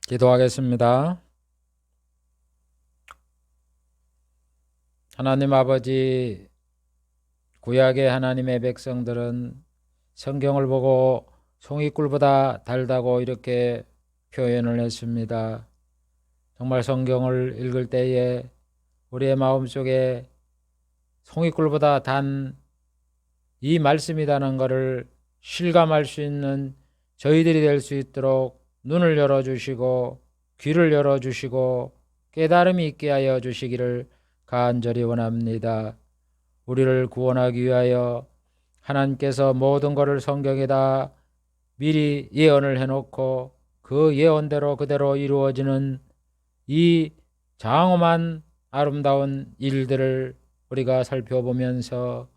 기도하겠습니다. 하나님 아버지, 구약의 하나님의 백성들은 성경을 보고 송이꿀보다 달다고 이렇게 표현을 했습니다. 정말 성경을 읽을 때에 우리의 마음속에 송이꿀보다 단 이 말씀이라는 것을 실감할 수 있는 저희들이 될 수 있도록 눈을 열어주시고 귀를 열어주시고 깨달음이 있게 하여 주시기를 간절히 원합니다. 우리를 구원하기 위하여 하나님께서 모든 것을 성경에다 미리 예언을 해놓고 그 예언대로 그대로 이루어지는 이 장엄한 아름다운 일들을 우리가 살펴보면서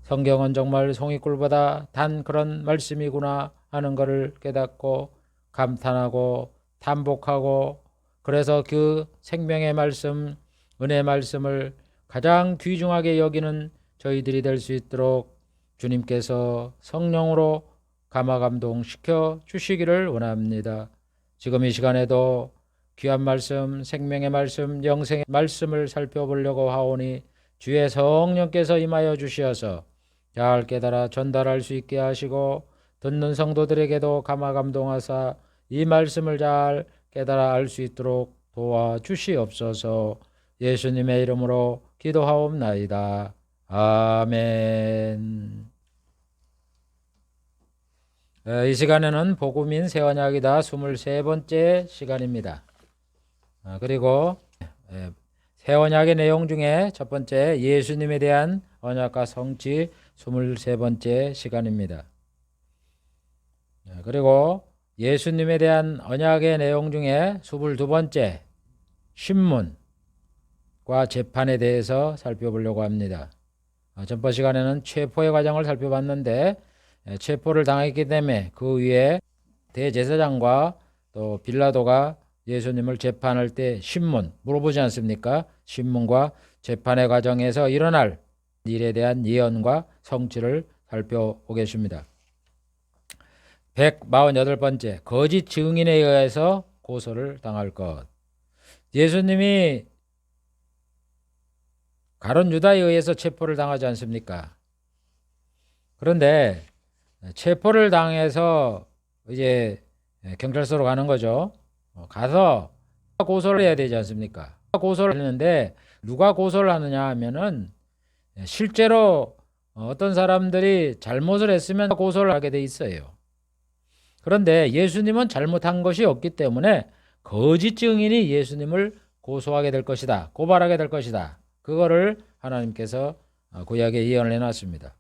성경은 정말 송이꿀보다 단 그런 말씀이구나 하는 것을 깨닫고 감탄하고 탄복하고, 그래서 그 생명의 말씀, 은혜의 말씀을 가장 귀중하게 여기는 저희들이 될 수 있도록 주님께서 성령으로 감화감동시켜 주시기를 원합니다. 지금 이 시간에도 귀한 말씀, 생명의 말씀, 영생의 말씀을 살펴보려고 하오니 주의 성령께서 임하여 주시어서 잘 깨달아 전달할 수 있게 하시고 듣는 성도들에게도 감화감동하사 이 말씀을 잘 깨달아 알 수 있도록 도와주시옵소서. 예수님의 이름으로 기도하옵나이다. 아멘. 이 시간에는 복음인 새 언약이다 23번째 시간입니다. 그리고 새 언약의 내용 중에 첫 번째 예수님에 대한 언약과 성취 23번째 시간입니다. 그리고 예수님에 대한 언약의 내용 중에 22번째 신문과 재판에 대해서 살펴보려고 합니다. 전번 시간에는 체포의 과정을 살펴봤는데 체포를 당했기 때문에 그 위에 대제사장과 또 빌라도가 예수님을 재판할 때 신문 물어보지 않습니까? 신문과 재판의 과정에서 일어날 일에 대한 예언과 성취를 살펴보겠습니다. 148번째 거짓 증인에 의해서 고소를 당할 것. 예수님이 가룟 유다에 의해서 체포를 당하지 않습니까? 그런데 체포를 당해서 이제 경찰서로 가는 거죠. 가서 고소를 해야 되지 않습니까? 고소를 했는데 누가 고소를 하느냐 하면은 실제로 어떤 사람들이 잘못을 했으면 고소를 하게 돼 있어요. 그런데 예수님은 잘못한 것이 없기 때문에 거짓 증인이 예수님을 고소하게 될 것이다, 고발하게 될 것이다. 그거를 하나님께서 구약에 예언을 해놨습니다.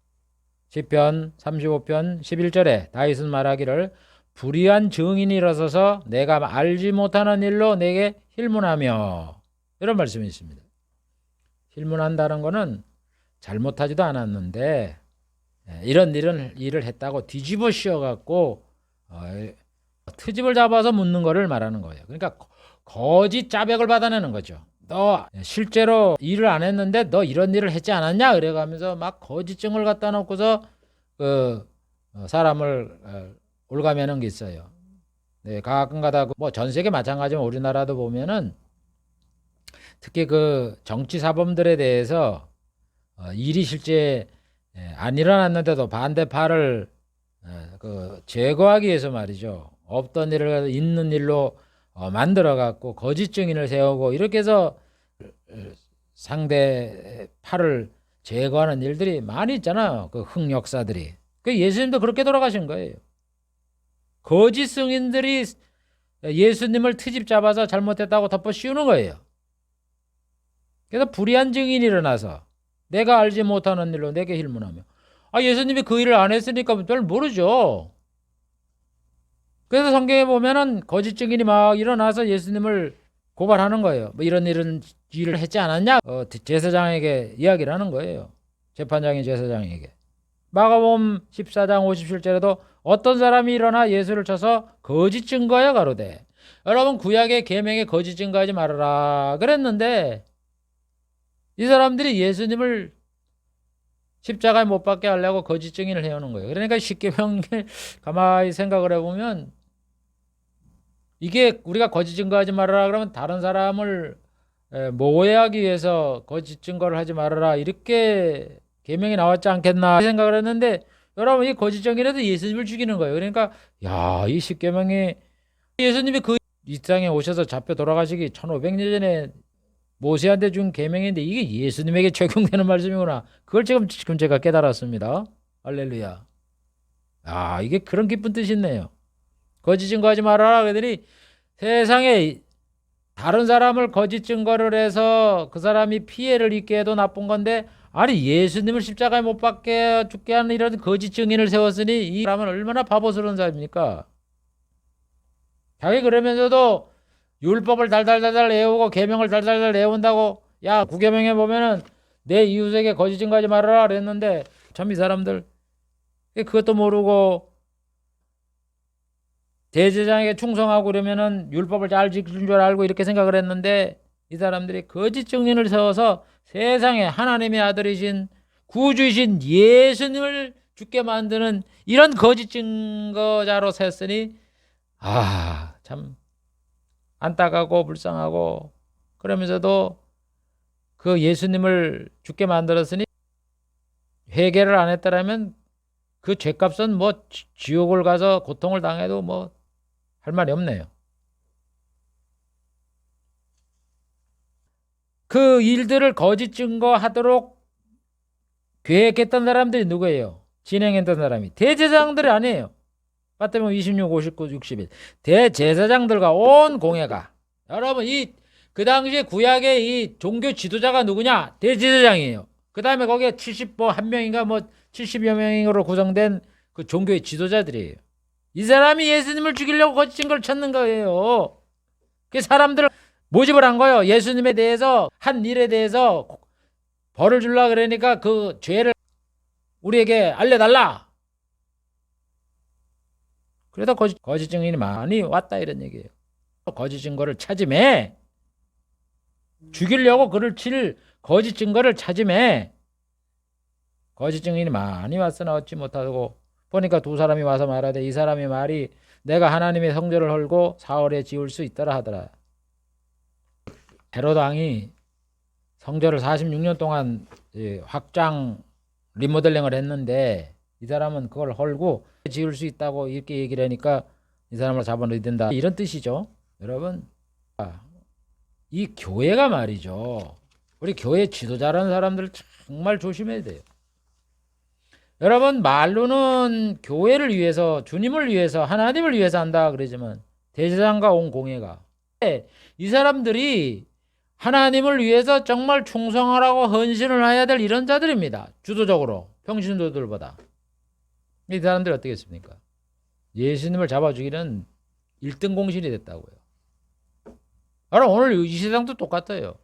시편 35편 11절에 다윗은 말하기를 불의한 증인이 일어서서 내가 알지 못하는 일로 내게 힐문하며, 이런 말씀이 있습니다. 힐문한다는 것은 잘못하지도 않았는데 이런 일을 했다고 뒤집어 씌워갖고 트집을 잡아서 묻는 것을 말하는 거예요. 그러니까 거짓 자백을 받아내는 거죠. 너 실제로 일을 안 했는데 너 이런 일을 했지 않았냐? 그래가면서 막 거짓증을 갖다 놓고서 그 사람을 올가매는 게 있어요. 네, 가끔가다 뭐 전 세계 마찬가지면 우리나라도 보면은 특히 그 정치 사범들에 대해서 일이 실제 안 일어났는데도 반대파를 그 제거하기 위해서 말이죠. 없던 일을 있는 일로 만들어 갖고 거짓 증인을 세우고 이렇게 해서 상대파를 제거하는 일들이 많이 있잖아요. 그 흑역사들이. 그 예수님도 그렇게 돌아가신 거예요. 거짓 증인들이 예수님을 트집 잡아서 잘못했다고 덮어 씌우는 거예요. 그래서 불의한 증인이 일어나서 내가 알지 못하는 일로 내게 힐문하며, 예수님이 그 일을 안 했으니까 별 모르죠. 그래서 성경에 보면은 거짓 증인이 막 일어나서 예수님을 고발하는 거예요. 뭐 이런 일을 했지 않았냐? 제사장에게 이야기를 하는 거예요. 재판장이 제사장에게. 마가복음 14장 57절에도 어떤 사람이 일어나 예수를 쳐서 거짓 증거하여 가로되, 여러분 구약의 계명에 거짓 증거하지 말아라 그랬는데 이 사람들이 예수님을 십자가에 못 박게 하려고 거짓 증인을 해오는 거예요. 그러니까 십계명을 가만히 생각을 해보면 이게 우리가 거짓 증거하지 말아라 그러면 다른 사람을 모해하기 위해서 거짓 증거를 하지 말아라 이렇게 계명이 나왔지 않겠나 생각을 했는데 여러분 이 거짓 증거라도 예수님을 죽이는 거예요. 그러니까 야, 이 십계명이 예수님이 그 이 땅에 오셔서 잡혀 돌아가시기 1500년 전에 모세한테 준 계명인데 이게 예수님에게 적용되는 말씀이구나. 그걸 지금 제가 깨달았습니다. 할렐루야. 아, 이게 그런 깊은 뜻이 있네요. 거짓 증거하지 말아라 그러더니 세상에 다른 사람을 거짓 증거를 해서 그 사람이 피해를 입게 해도 나쁜 건데 아니 예수님을 십자가에 못 박게 죽게 하는 이런 거짓 증인을 세웠으니 이 사람은 얼마나 바보스러운 사람입니까? 자기 그러면서도 율법을 달달달달 외우고 계명을 달달달 외운다고 야 구계명에 보면은 내 이웃에게 거짓 증거하지 말아라 그랬는데 참 이 사람들 그것도 모르고 대제사장에게 충성하고 그러면은 율법을 잘 지키는 줄 알고 이렇게 생각을 했는데 이 사람들이 거짓 증인을 세워서 세상에 하나님의 아들이신 구주이신 예수님을 죽게 만드는 이런 거짓 증거자로 셌으니 참 안타깝고 불쌍하고 그러면서도 그 예수님을 죽게 만들었으니 회개를 안 했더라면 그 죄값은 뭐 지옥을 가서 고통을 당해도 뭐 할 말이 없네요. 그 일들을 거짓 증거하도록 계획했던 사람들이 누구예요? 진행했던 사람이 대제사장들이 아니에요. 마태복음 26, 59, 61 대제사장들과 온 공회가 여러분 그 당시에 구약의 이 종교 지도자가 누구냐? 대제사장이에요. 그 다음에 거기에 71명인가 뭐 70여 명으로 구성된 그 종교의 지도자들이에요. 이 사람이 예수님을 죽이려고 거짓 증거를 찾는 거예요. 그 사람들을 모집을 한 거예요. 예수님에 대해서 한 일에 대해서 벌을 주려고 그러니까 그 죄를 우리에게 알려달라. 그래서 거짓 증인이 많이 왔다 이런 얘기예요. 거짓 증거를 찾으매 죽이려고 그를 칠 거짓 증거를 찾으매 거짓 증인이 많이 왔으나 얻지 못하고 보니까 두 사람이 와서 말하되 이 사람이 말이 내가 하나님의 성전을 헐고 4월에 지을 수 있더라 하더라. 헤롯 왕이 성전을 46년 동안 확장 리모델링을 했는데 이 사람은 그걸 헐고 지을 수 있다고 이렇게 얘기를 하니까 이 사람을 잡아넣어야 된다 이런 뜻이죠. 여러분 이 교회가 말이죠. 우리 교회 지도자라는 사람들 정말 조심해야 돼요. 여러분 말로는 교회를 위해서 주님을 위해서 하나님을 위해서 한다 그러지만 대제사장과 온 공회가 이 사람들이 하나님을 위해서 정말 충성하라고 헌신을 해야 될 이런 자들입니다. 주도적으로 평신도들보다. 이 사람들이 어떻게 했습니까? 예수님을 잡아주기는 1등 공신이 됐다고요. 여러분 오늘 이 세상도 똑같아요.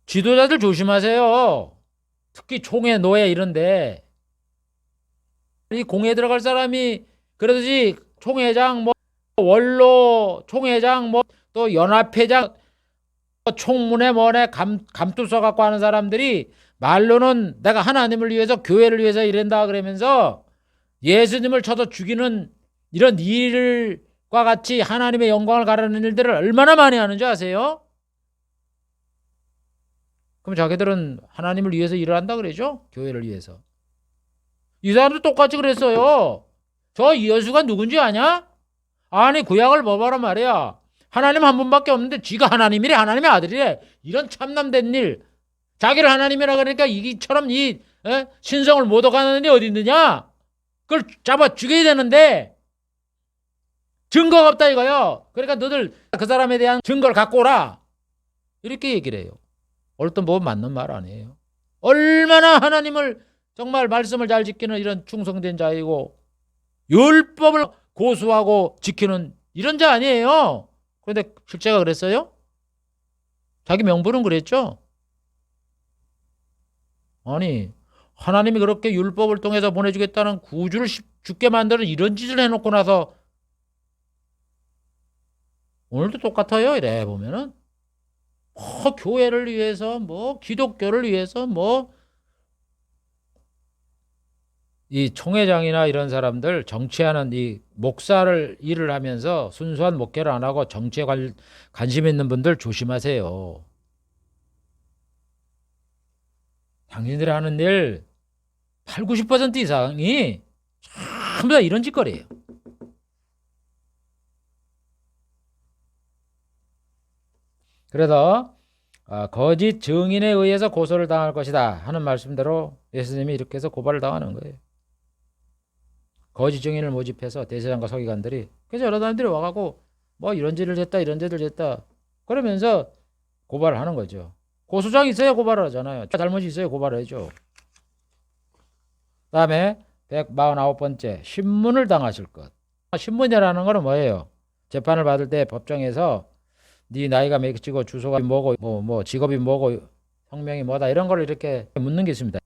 지도자들 조심하세요. 특히 총회, 노예 이런데 이 공회에 들어갈 사람이 그러듯이 총회장, 뭐 원로 총회장, 뭐 또 연합회장, 총무네 뭐네 감투 써갖고 하는 사람들이 말로는 내가 하나님을 위해서 교회를 위해서 이런다 그러면서 예수님을 쳐서 죽이는 이런 일과 같이 하나님의 영광을 가르는 일들을 얼마나 많이 하는 줄 아세요? 그럼 자기들은 하나님을 위해서 일을 한다 그러죠? 교회를 위해서. 이 사람도 똑같이 그랬어요. 저 예수가 누군지 아냐? 아니 구약을 봐봐라 말이야. 하나님 한 분밖에 없는데 지가 하나님이래 하나님의 아들이래. 이런 참남된 일. 자기를 하나님이라 그러니까 이처럼 신성을 못 얻어가는 일이 어디 있느냐? 그걸 잡아 죽여야 되는데 증거가 없다 이거요. 그러니까 너들 그 사람에 대한 증거를 갖고 오라. 이렇게 얘기를 해요. 얼른 보면 맞는 말 아니에요. 얼마나 하나님을 정말 말씀을 잘 지키는 이런 충성된 자이고 율법을 고수하고 지키는 이런 자 아니에요. 그런데 실제가 그랬어요? 자기 명분은 그랬죠? 아니 하나님이 그렇게 율법을 통해서 보내주겠다는 구주를 죽게 만드는 이런 짓을 해놓고 나서 오늘도 똑같아요. 이래 보면은 교회를 위해서 뭐 기독교를 위해서 뭐 이 총회장이나 이런 사람들 정치하는 이 목사를 일을 하면서 순수한 목회를 안 하고 정치에 관심 있는 분들 조심하세요. 당신들이 하는 일 8, 90% 이상이 전부 다 이런 짓거리예요. 그래서 거짓 증인에 의해서 고소를 당할 것이다 하는 말씀대로 예수님이 이렇게 해서 고발을 당하는 거예요. 거짓 증인을 모집해서 대제사장과 서기관들이, 그래서 여러 사람들이 와가고 뭐 이런 짓을 했다 이런 짓을 했다 그러면서 고발을 하는 거죠. 고소장이 있어야 고발을 하잖아요. 잘못이 있어야 고발을 해죠. 다음에 149번째 신문을 당하실 것. 신문이라는 거는 뭐예요? 재판을 받을 때 법정에서 네 나이가 몇이고 주소가 뭐고 뭐 직업이 뭐고 성명이 뭐다 이런 걸 이렇게 묻는 게 있습니다.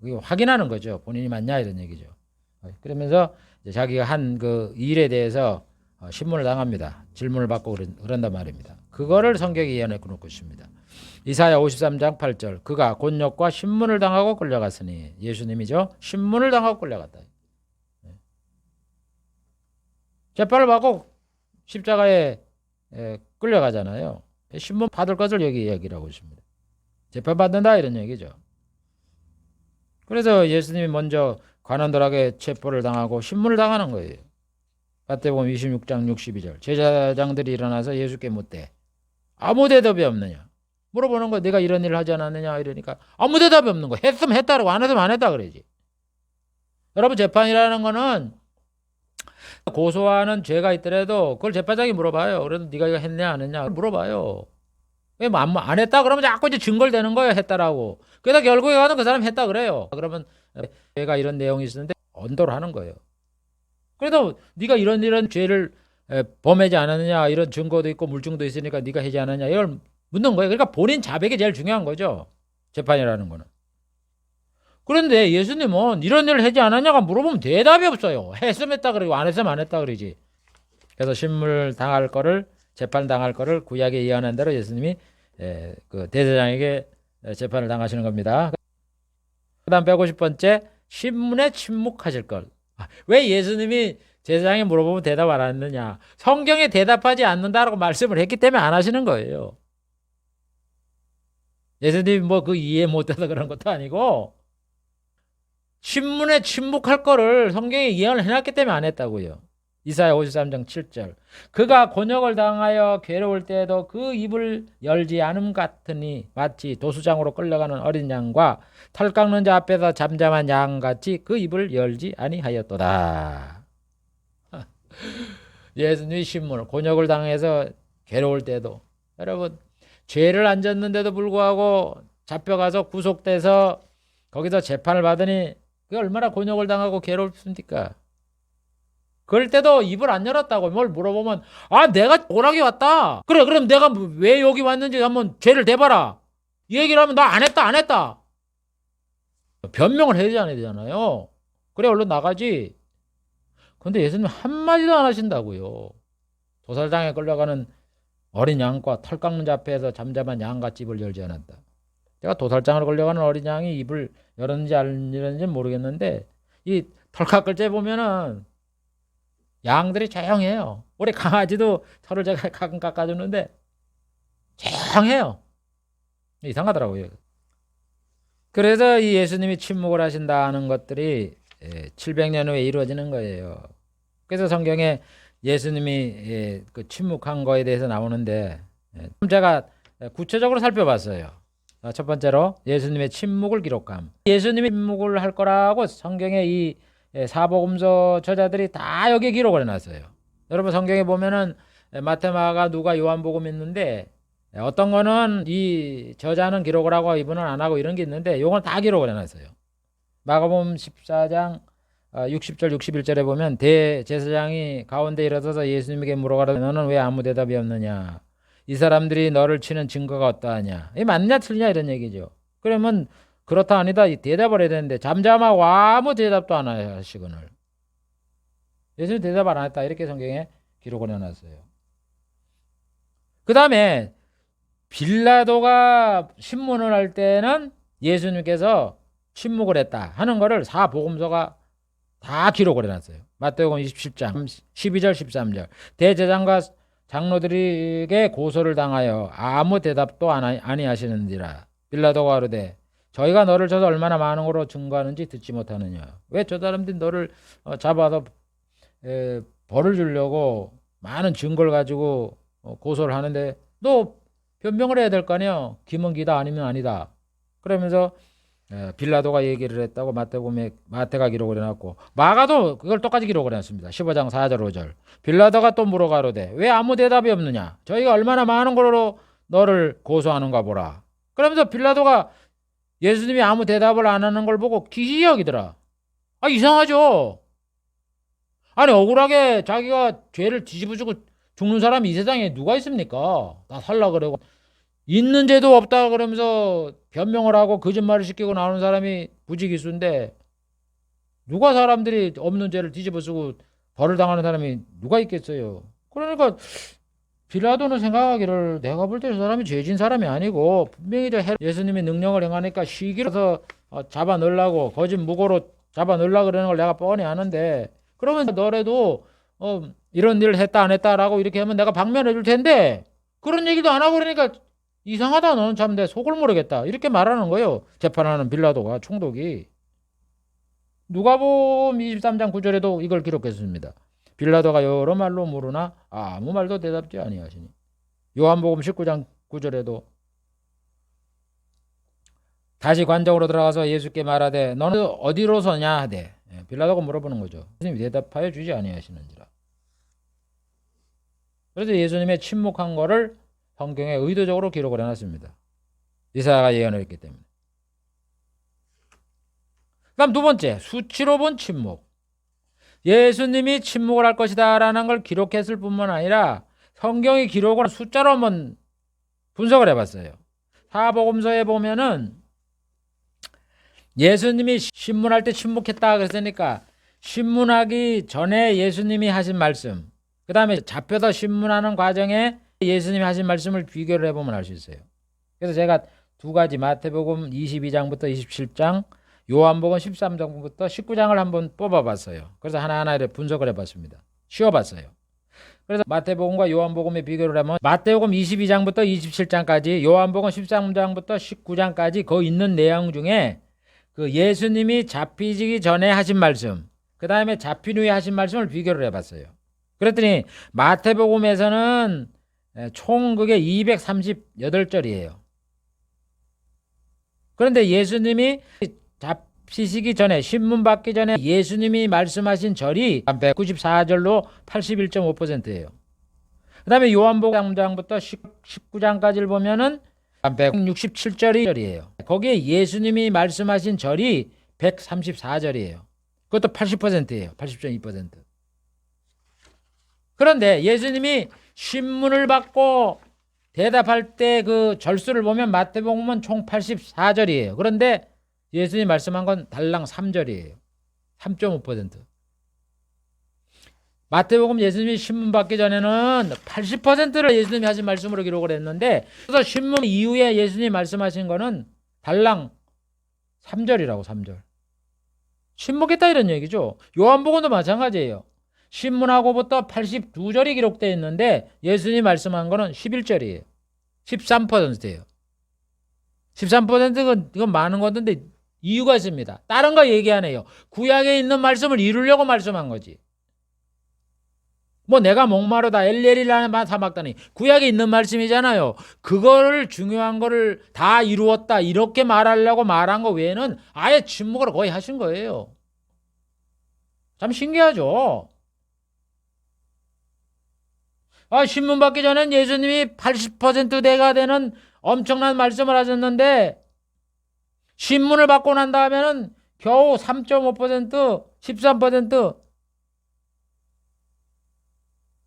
이거 확인하는 거죠. 본인이 맞냐 이런 얘기죠. 그러면서 자기가 한 그 일에 대해서 신문을 당합니다. 질문을 받고 그런단 말입니다. 그거를 성경이 예언해 놓고 있습니다. 이사야 53장 8절 그가 곤욕과 신문을 당하고 끌려갔으니, 예수님이죠. 신문을 당하고 끌려갔다. 재판을 받고 십자가에 끌려가잖아요. 신문 받을 것을 여기 얘기를 하고 있습니다. 재판 받는다 이런 얘기죠. 그래서 예수님이 먼저 관원들에게 체포를 당하고 신문을 당하는 거예요. 마태복음 26장 62절 제사장들이 일어나서 예수께 묻되 아무 대답이 없느냐 물어보는 거. 내가 이런 일을 하지 않았느냐 이러니까 아무 대답이 없는 거. 했으면 했다라고 안 했으면 안 했다 그러지. 여러분 재판이라는 거는 고소하는 죄가 있더라도 그걸 재판장이 물어봐요. 그래도 네가 이거 했냐 안 했냐 물어봐요. 왜 안 했다 그러면 자꾸 이제 증거를 대는 거예요. 했다라고. 그러다 결국에 가는 그 사람 했다 그래요. 그러면 죄가 이런 내용이 있었는데 언도를 하는 거예요. 그래도 네가 이런 죄를 범하지 않았느냐 이런 증거도 있고 물증도 있으니까 네가 하지 않았냐 이걸 묻는 거예요. 그러니까 본인 자백이 제일 중요한 거죠. 재판이라는 거는. 그런데 예수님은 이런 일을 하지 않았냐가 물어보면 대답이 없어요. 했으면 했다 그러고 안 했으면 안 했다 그러지. 그래서 신문을 당할 거를, 재판 당할 거를 구약에 예언한 대로 예수님이 그 대제사장에게 재판을 당하시는 겁니다. 그 다음 150번째 신문에 침묵하실 걸. 왜 예수님이 제사장이 물어보면 대답 안 했느냐. 성경에 대답하지 않는다라고 말씀을 했기 때문에 안 하시는 거예요. 예수님이 뭐 그 이해 못해서 그런 것도 아니고 신문에 침묵할 거를 성경에 예언을 해놨기 때문에 안 했다고요. 이사야 53장 7절 그가 곤욕을 당하여 괴로울 때에도 그 입을 열지 않음 같으니 마치 도수장으로 끌려가는 어린 양과 털 깎는 자 앞에서 잠잠한 양같이 그 입을 열지 아니하였도다. 예수님이 신문을 곤욕을 당해서 괴로울 때도, 여러분 죄를 안 졌는데도 불구하고 잡혀가서 구속돼서 거기서 재판을 받으니 그게 얼마나 곤욕을 당하고 괴롭습니까? 그럴 때도 입을 안 열었다고. 뭘 물어보면 내가 오락이 왔다. 그래 그럼 내가 왜 여기 왔는지 한번 죄를 대봐라. 이 얘기를 하면 나 안 했다. 변명을 해야 되잖아요. 그래 얼른 나가지. 근데 예수님 한마디도 안 하신다고요. 도살장에 끌려가는 어린 양과 털 깎는 자 앞에서 잠잠한 양같이 입을 열지 않았다. 제가 도살장으로 끌려가는 어린 양이 입을 열었는지 안 열었는지 모르겠는데 이 털 깎을 때 보면은 양들이 조용해요. 우리 강아지도 털을 제가 가끔 깎아주는데 조용해요. 이상하더라고요. 그래서 이 예수님이 침묵을 하신다는 것들이 700년 후에 이루어지는 거예요. 그래서 성경에 예수님이 그 침묵한 거에 대해서 나오는데 제가 구체적으로 살펴봤어요. 첫 번째로 예수님의 침묵을 기록함. 예수님이 침묵을 할 거라고 성경에 이 사복음서 저자들이 다 여기에 기록을 해놨어요. 여러분 성경에 보면은 마태, 마가, 누가, 요한복음 있는데 어떤 거는 이 저자는 기록을 하고 이분은 안 하고 이런 게 있는데 요건 다 기록을 해놨어요. 마가복음 14장 60절 61절에 보면 대제사장이 가운데 일어서서 예수님에게 물어가라 너는 왜 아무 대답이 없느냐. 이 사람들이 너를 치는 증거가 어떠하냐. 이 맞냐 틀리냐 이런 얘기죠. 그러면 그렇다 아니다 대답을 해야 되는데 잠잠하고 아무 대답도 안 하시거늘. 예수님 대답을 안 했다 이렇게 성경에 기록을 해놨어요. 그 다음에 빌라도가 신문을 할 때는 예수님께서 침묵을 했다 하는 거를 사복음서가 다 기록을 해놨어요. 마태복음 27장 12절 13절. 대제사장과 장로들에게 고소를 당하여 아무 대답도 아니하시는지라. 빌라도가 가로되 저희가 너를 쳐서 얼마나 많은 거로 증거하는지 듣지 못하느냐. 왜 저 사람들이 너를 잡아서 벌을 주려고 많은 증거를 가지고 고소를 하는데 너 변명을 해야 될 거 아니야. 기면 기다 아니면 아니다. 그러면서 빌라도가 얘기를 했다고 마태가 기록을 해놨고 마가도 그걸 똑같이 기록을 해놨습니다. 15장 4절 5절. 빌라도가 또 물어가로되 왜 아무 대답이 없느냐. 저희가 얼마나 많은 걸로 너를 고소하는가 보라. 그러면서 빌라도가 예수님이 아무 대답을 안 하는 걸 보고 기이히 여기더라. 이상하죠. 아니 억울하게 자기가 죄를 뒤집어주고 죽는 사람이 이 세상에 누가 있습니까? 다 살라 그러고 있는 죄도 없다 그러면서 변명을 하고 거짓말을 시키고 나오는 사람이 부지기수인데 누가 사람들이 없는 죄를 뒤집어쓰고 벌을 당하는 사람이 누가 있겠어요. 그러니까 빌라도는 생각하기를 내가 볼 때 저 사람이 죄진 사람이 아니고 분명히 예수님이 능력을 행하니까 시기로서 잡아 넣으려고 거짓 무고로 잡아 넣으려고 그러는 걸 내가 뻔히 아는데 그러면 너래도 이런 일을 했다 안 했다라고 이렇게 하면 내가 방면해 줄 텐데 그런 얘기도 안 하고 그러니까 이상하다. 너는 참 내 속을 모르겠다. 이렇게 말하는 거예요. 재판하는 빌라도가 총독이. 누가복음 23장 9절에도 이걸 기록했습니다. 빌라도가 여러 말로 물으나 아무 말도 대답지 아니하시니. 요한복음 19장 9절에도 다시 관정으로 들어가서 예수께 말하되 너는 어디로서냐 하되 빌라도가 물어보는 거죠. 예수님이 대답하여 주지 아니하시는지라. 그래서 예수님의 침묵한 거를 성경에 의도적으로 기록을 해놨습니다. 이사야가 예언을 했기 때문에. 그다음 두 번째, 수치로 본 침묵. 예수님이 침묵을 할 것이다 라는 걸 기록했을 뿐만 아니라 성경이 기록을 숫자로 한번 분석을 해봤어요. 사복음서에 보면은 예수님이 신문할 때 침묵했다 그랬으니까 신문하기 전에 예수님이 하신 말씀, 그 다음에 잡혀서 신문하는 과정에 예수님이 하신 말씀을 비교를 해보면 알 수 있어요. 그래서 제가 두 가지 마태복음 22장부터 27장, 요한복음 13장부터 19장을 한번 뽑아봤어요. 그래서 하나하나 분석을 해봤습니다. 쉬어봤어요. 그래서 마태복음과 요한복음의 비교를 하면 마태복음 22장부터 27장까지, 요한복음 13장부터 19장까지 그 있는 내용 중에 그 예수님이 잡히기 전에 하신 말씀, 그 다음에 잡힌 후에 하신 말씀을 비교를 해봤어요. 그랬더니 마태복음에서는 총 그게 238절이에요. 그런데 예수님이 잡히시기 전에, 신문 받기 전에 예수님이 말씀하신 절이 194절로 81.5%예요. 그 다음에 요한복음 3장부터 19장까지를 보면은 167절이에요. 거기에 예수님이 말씀하신 절이 134절이에요. 그것도 80%예요. 80.2%. 그런데 예수님이 신문을 받고 대답할 때 그 절수를 보면 마태복음은 총 84절이에요. 그런데 예수님이 말씀한 건 달랑 3절이에요. 3.5%. 마태복음 예수님이 신문 받기 전에는 80%를 예수님이 하신 말씀으로 기록을 했는데 그래서 신문 이후에 예수님이 말씀하신 거는 달랑 3절이라고. 3절. 침묵했다 이런 얘기죠. 요한복음도 마찬가지예요. 신문하고부터 82절이 기록되어 있는데 예수님이 말씀한 거는 11절이에요. 13%예요. 13%는 이건 많은 건데 이유가 있습니다. 다른 거 얘기 안 해요. 구약에 있는 말씀을 이루려고 말씀한 거지. 뭐 내가 목마르다 엘리엘이라는 사막다니 구약에 있는 말씀이잖아요. 그거를 중요한 거를 다 이루었다 이렇게 말하려고 말한 거 외에는 아예 침묵을 거의 하신 거예요. 참 신기하죠. 신문 받기 전엔 예수님이 80%대가 되는 엄청난 말씀을 하셨는데 신문을 받고 난 다음에는 겨우 3.5%, 13%.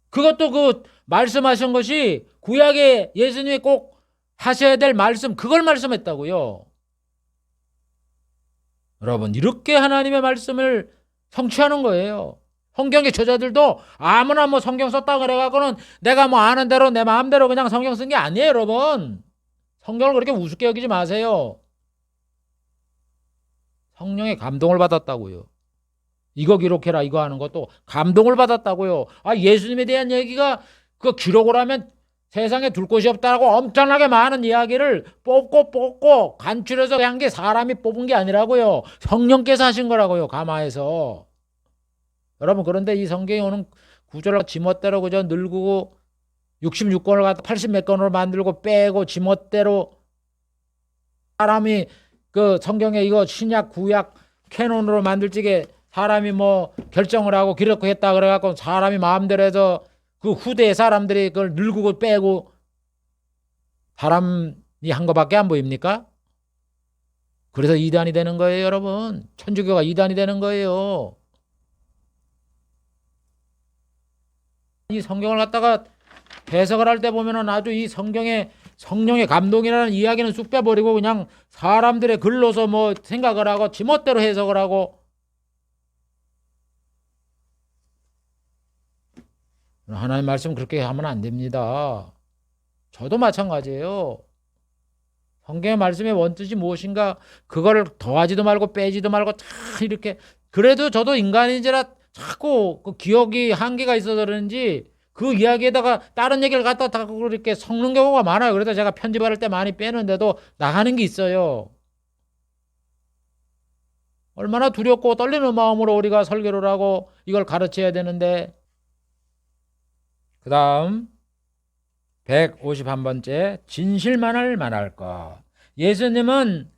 그것도 그 말씀하신 것이 구약에 예수님이 꼭 하셔야 될 말씀, 그걸 말씀했다고요. 여러분, 이렇게 하나님의 말씀을 성취하는 거예요. 성경의 저자들도 아무나 뭐 성경 썼다 그래갖고는 내가 뭐 아는 대로 내 마음대로 그냥 성경 쓴 게 아니에요, 여러분. 성경을 그렇게 우습게 여기지 마세요. 성령의 감동을 받았다고요. 이거 기록해라 이거 하는 것도 감동을 받았다고요. 예수님에 대한 얘기가 그 기록을 하면 세상에 둘 곳이 없다고 엄청나게 많은 이야기를 뽑고 간추려서 한 게 사람이 뽑은 게 아니라고요. 성령께서 하신 거라고요. 감화해서. 여러분, 그런데 이 성경에 오는 구절을 지멋대로 그저 늙고 66권을 갖다 80 몇 권으로 만들고 빼고 지멋대로 사람이 그 성경에 이거 신약 구약 캐논으로 만들지게 사람이 뭐 결정을 하고 기록했다 그래갖고 사람이 마음대로 해서 그 후대의 사람들이 그걸 늙고 빼고 사람이 한 거밖에 안 보입니까? 그래서 이단이 되는 거예요, 여러분. 천주교가 이단이 되는 거예요. 이 성경을 갖다가 해석을 할 때 보면은 아주 이 성경의 성령의 감동이라는 이야기는 쑥 빼버리고 그냥 사람들의 글로서 뭐 생각을 하고 지멋대로 해석을 하고, 하나님 말씀 그렇게 하면 안 됩니다. 저도 마찬가지예요. 성경의 말씀의 원뜻이 무엇인가 그거를 더하지도 말고 빼지도 말고 다 이렇게, 그래도 저도 인간인지라 자꾸 그 기억이 한계가 있어서 그런지 그 이야기에다가 다른 얘기를 갖다 다 이렇게 섞는 경우가 많아요. 그래서 제가 편집할 때 많이 빼는데도 나가는 게 있어요. 얼마나 두렵고 떨리는 마음으로 우리가 설교를 하고 이걸 가르쳐야 되는데. 그 다음 151번째 진실만을 말할 것. 예수님은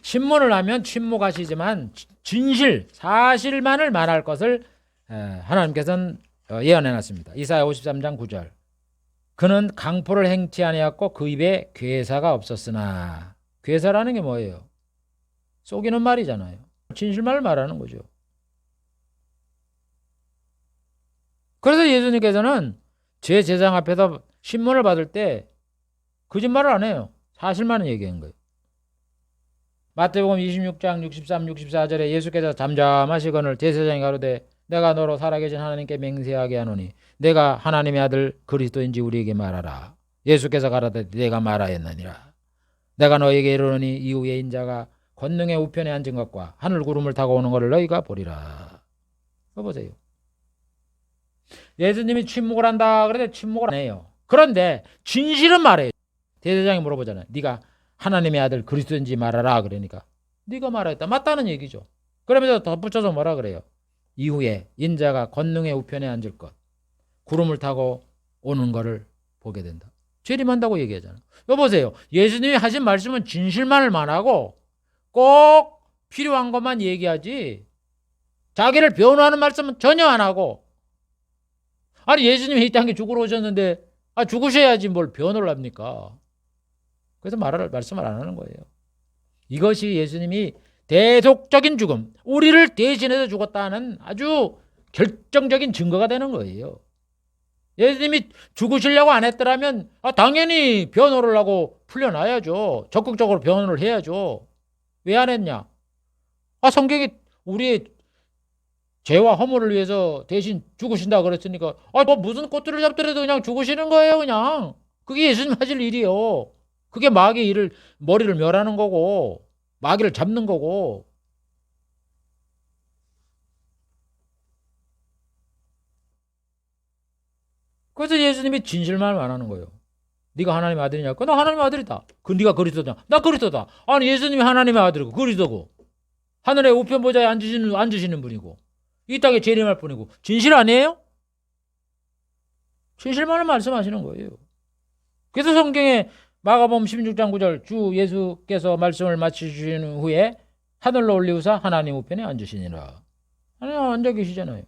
침문을 하면 침묵하시지만 진실, 사실만을 말할 것을 하나님께서는 예언해놨습니다. 이사야 53장 9절. 그는 강포를 행치 아니하였고 그 입에 괴사가 없었으나. 괴사라는 게 뭐예요? 속이는 말이잖아요. 진실만을 말하는 거죠. 그래서 예수님께서는 제 제장 앞에서 신문을 받을 때 거짓말을 안 해요. 사실만을 얘기한 거예요. 마태복음 26장 63, 64절에 예수께서 잠잠하시거늘 제사장이 가로되 내가 너로 살아계신 하나님께 맹세하게 하노니 내가 하나님의 아들 그리스도인지 우리에게 말하라. 예수께서 가라되 내가 말하였느니라. 내가 너에게 이르노니 이후에 인자가 권능의 우편에 앉은 것과 하늘 구름을 타고 오는 것을 너희가 보리라. 보세요. 예수님이 침묵을 한다 그래도 침묵을 안 해요. 그런데 진실은 말해요. 대제사장이 물어보잖아요. 네가 하나님의 아들 그리스도인지 말하라. 그러니까 네가 말했다. 맞다는 얘기죠. 그러면서 덧붙여서 뭐라 그래요? 이후에 인자가 권능의 우편에 앉을 것, 구름을 타고 오는 것을 보게 된다. 재림한다고 얘기하잖아요. 여보세요. 예수님이 하신 말씀은 진실만을 말하고 꼭 필요한 것만 얘기하지 자기를 변호하는 말씀은 전혀 안 하고. 아니 예수님이 이 땅에 죽으러 오셨는데 죽으셔야지 뭘 변호를 합니까? 그래서 말씀을 안 하는 거예요. 이것이 예수님이 대속적인 죽음, 우리를 대신해서 죽었다는 아주 결정적인 증거가 되는 거예요. 예수님이 죽으시려고 안 했더라면 당연히 변호를 하고 풀려나야죠. 적극적으로 변호를 해야죠. 왜 안 했냐? 성경이 우리의 죄와 허물을 위해서 대신 죽으신다 그랬으니까 뭐 무슨 꼬투리를 잡더라도 그냥 죽으시는 거예요. 그냥 그게 예수님 하실 일이요. 그게 마귀의 일을 머리를 멸하는 거고 마귀를 잡는 거고. 그래서 예수님이 진실만 말하는 거예요. 네가 하나님의 아들이냐? 나 하나님의 아들이다. 네가 그리스도냐? 나 그리스도다. 아니 예수님이 하나님의 아들이고 그리스도고 하늘의 우편 보좌에 앉으시는 분이고 이 땅에 재림할 분이고 진실 아니에요? 진실만을 말씀하시는 거예요. 그래서 성경에 마가복음 16장 9절 주 예수께서 말씀을 마치신 후에 하늘로 올리우사 하나님 우편에 앉으시니라. 하나님 앉아 계시잖아요.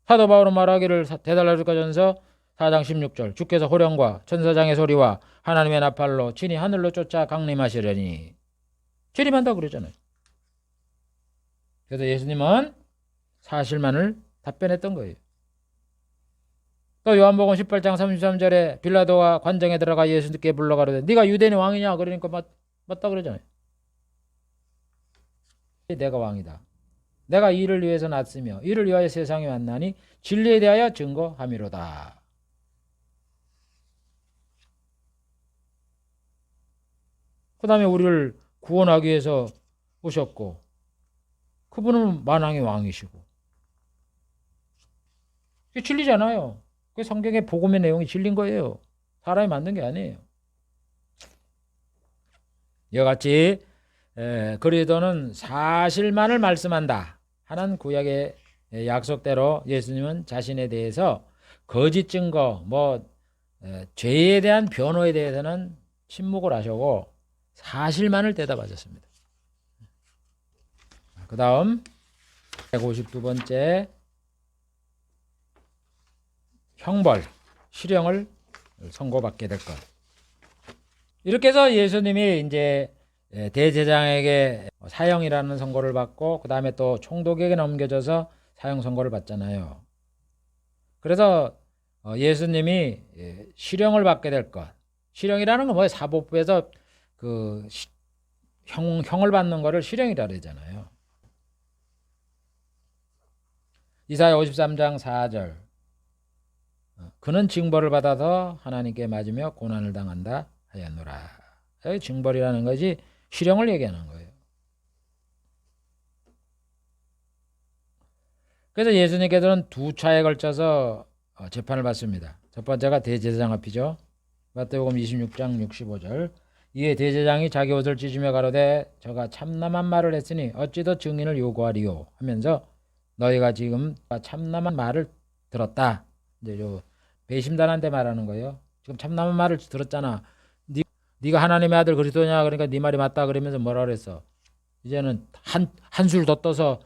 사도 바울은 말하기를 데살로니가전서 4장 16절 주께서 호령과 천사장의 소리와 하나님의 나팔로 친히 하늘로 쫓아 강림하시려니. 재림한다 그러잖아요. 그래서 예수님은 사실만을 답변했던 거예요. 또 요한복음 18장 33절에 빌라도가 관정에 들어가 예수님께 불러가로되 네가 유대인의 왕이냐? 그러니까 맞다 그러잖아요. 내가 왕이다. 내가 이를 위해서 났으며 이를 위하여 세상에 왔나니 진리에 대하여 증거함이로다. 그 다음에 우리를 구원하기 위해서 오셨고 그분은 만왕의 왕이시고. 그게 진리잖아요. 그 성경의 복음의 내용이 진리인 거예요. 사람이 만든 게 아니에요. 이와 같이 그리스도는 사실만을 말씀한다 하는 구약의 약속대로 예수님은 자신에 대해서 거짓 증거, 죄에 대한 변호에 대해서는 침묵을 하시고 사실만을 대답하셨습니다. 그 다음 152번째 형벌, 실형을 선고받게 될 것. 이렇게 해서 예수님이 이제 대제사장에게 사형이라는 선고를 받고 그 다음에 또 총독에게 넘겨져서 사형 선고를 받잖아요. 그래서 예수님이 실형을 받게 될 것. 실형이라는 건 뭐예요? 사법부에서 그 형을 받는 거를 실형이라 그러잖아요. 이사야 53장 4절. 그는 징벌을 받아서 하나님께 맞으며 고난을 당한다 하였노라. 여기 징벌이라는 것이 실형을 얘기하는 거예요. 그래서 예수님께서는 두 차에 걸쳐서 재판을 받습니다. 첫 번째가 대제사장 앞이죠. 마태복음 26장 65절. 이에 대제사장이 자기 옷을 찢으며 가로되 저가 참남한 말을 했으니 어찌 더 증인을 요구하리요 하면서 너희가 지금 참남한 말을 들었다. 이제 요 배심단한테 말하는 거예요. 지금 참남한 말을 들었잖아. 네가 하나님의 아들 그리스도냐? 그러니까 네 말이 맞다 그러면서 뭐라 그랬어? 이제는 한술 더 떠서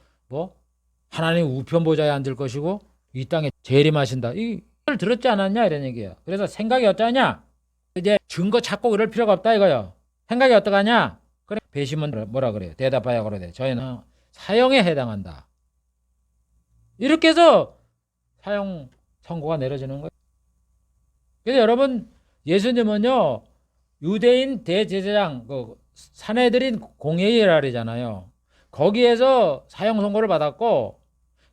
하나님 우편 보좌에 앉을 것이고 이 땅에 재림하신다. 이걸 들었지 않았냐 이런 얘기예요. 그래서 생각이 어떠하냐? 이제 증거 찾고 이럴 필요가 없다 이거예요. 생각이 어떠하냐? 그래 배심은 뭐라 그래요? 대답하여 그러되 저희는 사형에 해당한다. 이렇게 해서 사형 선고가 내려지는 거예요. 그래서 여러분 예수님은요 유대인 대제사장 사내들인 공회의라 그러잖아요. 거기에서 사형 선고를 받았고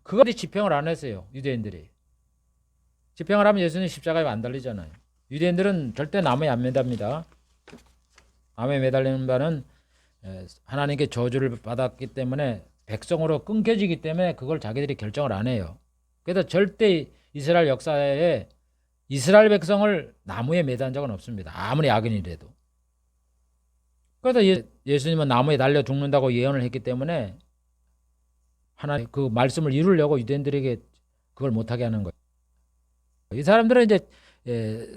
그것이 집행을 안 했어요. 유대인들이. 집행을 하면 예수님 십자가에 안 달리잖아요. 유대인들은 절대 나무에 안 매답니다. 나무에 매달리는 바는 하나님께 저주를 받았기 때문에 백성으로 끊겨지기 때문에 그걸 자기들이 결정을 안 해요. 그래서 절대 이스라엘 역사에 이스라엘 백성을 나무에 매단 적은 없습니다. 아무리 악인이라도. 그래서 예수님은 나무에 달려 죽는다고 예언을 했기 때문에 하나님 그 말씀을 이루려고 유대인들에게 그걸 못하게 하는 거예요. 이 사람들은 이제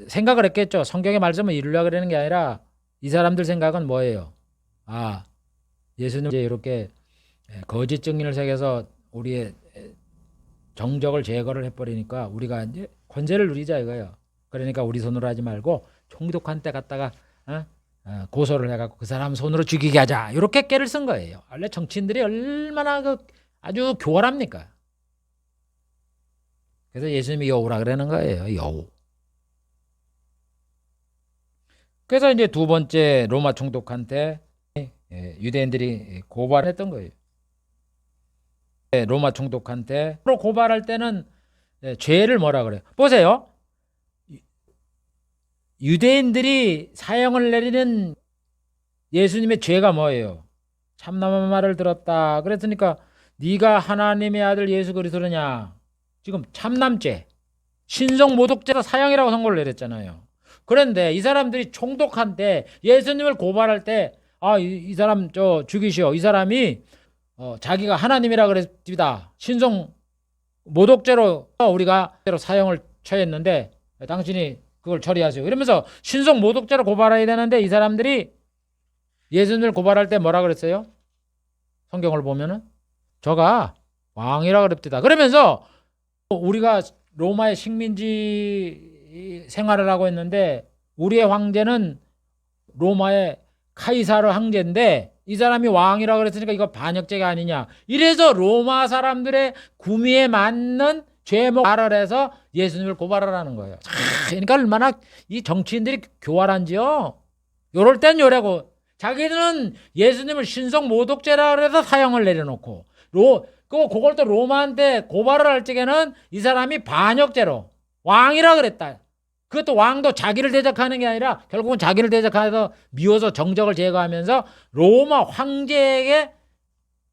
생각을 했겠죠. 성경의 말씀을 이루려고 그러는 게 아니라 이 사람들 생각은 뭐예요? 예수님 이제 이렇게 거짓 증인을 새겨서 우리의 정적을 제거를 해버리니까 우리가 이제 권세를 누리자 이거예요. 그러니까 우리 손으로 하지 말고 총독한테 갔다가 고소를 해갖고 그 사람 손으로 죽이게 하자. 이렇게 깨를 쓴 거예요. 원래 정치인들이 얼마나 아주 교활합니까? 그래서 예수님이 여우라 그러는 거예요. 여우. 그래서 이제 두 번째 로마 총독한테 유대인들이 고발했던 거예요. 로마 총독한테 고발할 때는 죄를 뭐라 그래요? 보세요. 유대인들이 사형을 내리는 예수님의 죄가 뭐예요? 참남한 말을 들었다. 그랬으니까 네가 하나님의 아들 예수 그리스도냐? 지금 참남죄, 신성 모독죄가 사형이라고 선고를 내렸잖아요. 그런데 이 사람들이 총독한테 예수님을 고발할 때 이 사람 죽이시오. 이 사람이 자기가 하나님이라 그랬습니다. 신성 모독죄로 우리가 사형을 처했는데 당신이 그걸 처리하세요. 이러면서 신성 모독죄로 고발해야 되는데 이 사람들이 예수님을 고발할 때 뭐라 그랬어요? 성경을 보면은 저가 왕이라 그랬다. 그러면서 우리가 로마의 식민지 생활을 하고 있는데 우리의 황제는 로마의 카이사르 황제인데 이 사람이 왕이라 그랬으니까 이거 반역죄가 아니냐. 이래서 로마 사람들의 구미에 맞는 죄목 말을 해서 예수님을 고발하라는 거예요. 그러니까 얼마나 이 정치인들이 교활한지요. 요럴 땐 요래고 자기들은 예수님을 신성 모독죄라 그래서 사형을 내려놓고 그걸 또 로마한테 고발을 할 적에는 이 사람이 반역죄로 왕이라 그랬다. 그것도 왕도 자기를 대적하는 게 아니라 결국은 자기를 대적해서 미워서 정적을 제거하면서 로마 황제에게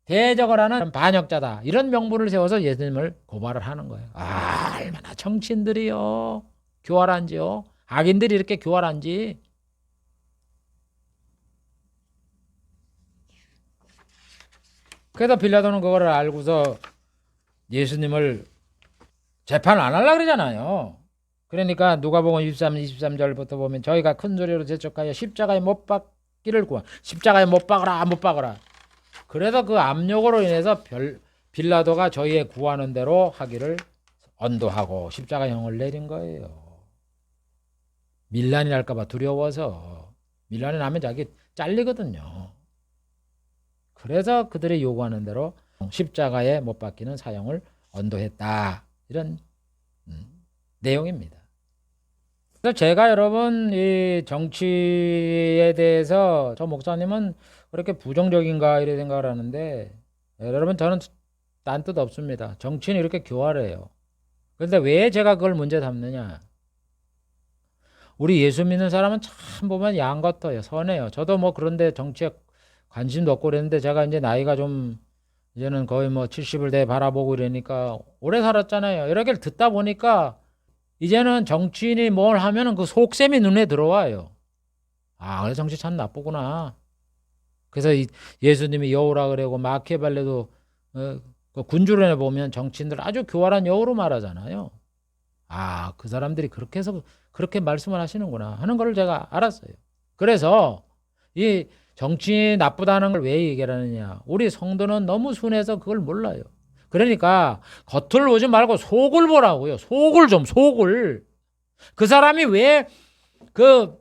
대적을 하는 반역자다. 이런 명분을 세워서 예수님을 고발을 하는 거예요. 아, 얼마나 정치인들이요. 교활한지요. 악인들이 이렇게 교활한지. 그래서 빌라도는 그거를 알고서 예수님을 재판 안 하려고 그러잖아요. 그러니까 누가복음 23절부터 보면 저희가 큰 소리로 재촉하여 십자가에 못 박기를 구하. 십자가에 못 박으라, 못 박으라. 그래서 그 압력으로 인해서 빌라도가 저희의 구하는 대로 하기를 언도하고 십자가형을 내린 거예요. 밀란이 날까봐 두려워서. 밀란이 나면 자기 잘리거든요. 그래서 그들이 요구하는 대로 십자가에 못 박히는 사형을 언도했다. 이런 내용입니다. 그래서 제가 여러분 이 정치에 대해서 저 목사님은 그렇게 부정적인가 이런 생각을 하는데, 여러분 저는 딴 뜻 없습니다. 정치는 이렇게 교활해요. 그런데 왜 제가 그걸 문제 삼느냐? 우리 예수 믿는 사람은 참 보면 양 같아요. 선해요. 저도 뭐 그런데 정치에 관심도 없고 그랬는데 제가 이제 나이가 좀 이제는 거의 뭐 70을 대 바라보고 이러니까 오래 살았잖아요. 이렇게 듣다 보니까 이제는 정치인이 뭘 하면은 그 속셈이 눈에 들어와요. 아, 그래 정치 참 나쁘구나. 그래서 예수님이 여우라 그러고 마키아벨리도 그 군주론에 보면 정치인들 아주 교활한 여우로 말하잖아요. 아, 그 사람들이 그렇게 해서 그렇게 말씀을 하시는구나 하는 걸 제가 알았어요. 그래서 이 정치인이 나쁘다는 걸 왜 얘기하느냐? 우리 성도는 너무 순해서 그걸 몰라요. 그러니까 겉을 보지 말고 속을 보라고요. 속을 좀, 속을. 그 사람이 왜 그